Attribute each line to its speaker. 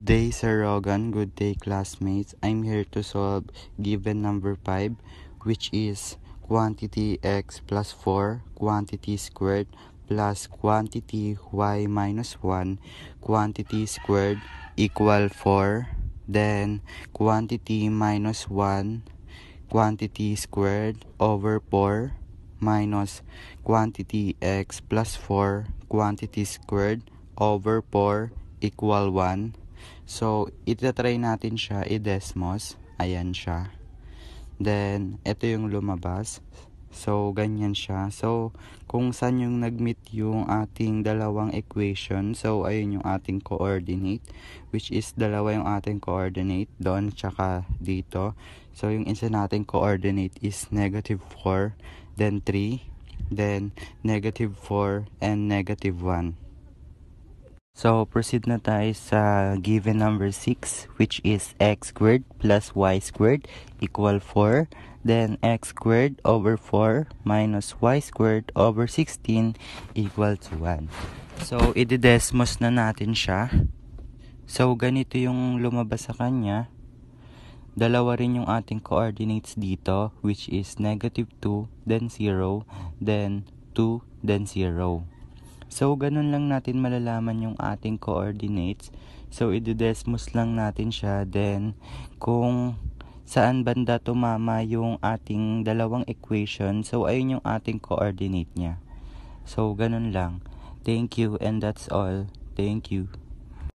Speaker 1: Day Sir Rogan, good day classmates. I'm here to solve given number 5, which is quantity x plus 4, quantity squared plus quantity y minus 1, quantity squared equal 4, then quantity minus 1, quantity squared over 4 minus quantity x plus 4, quantity squared over 4 equal 1. So, itatry natin siya i-desmos. Ayan siya. Then, ito yung lumabas. So, ganyan siya. So, kung saan yung nag-meet yung ating dalawang equation. So, ayun yung ating coordinate. Which is, dalawa yung ating coordinate. Doon, tsaka dito. So, yung isa nating coordinate is negative 4. Then, 3. Then, negative 4 and negative 1. So, proceed na tayo sa given number 6, which is x squared plus y squared equal 4. Then, x squared over 4 minus y squared over 16 equal to 1. So, ididesmos na natin siya. So, ganito yung lumabas sa kanya. Dalawa rin yung ating coordinates dito, which is negative 2, then 0, then 2, then 0. So, ganun lang natin malalaman yung ating coordinates. So, ididesmos lang natin siya. Then, kung saan banda tumama yung ating dalawang equation, so, ayun yung ating coordinate niya. So, ganun lang. Thank you and that's all. Thank you.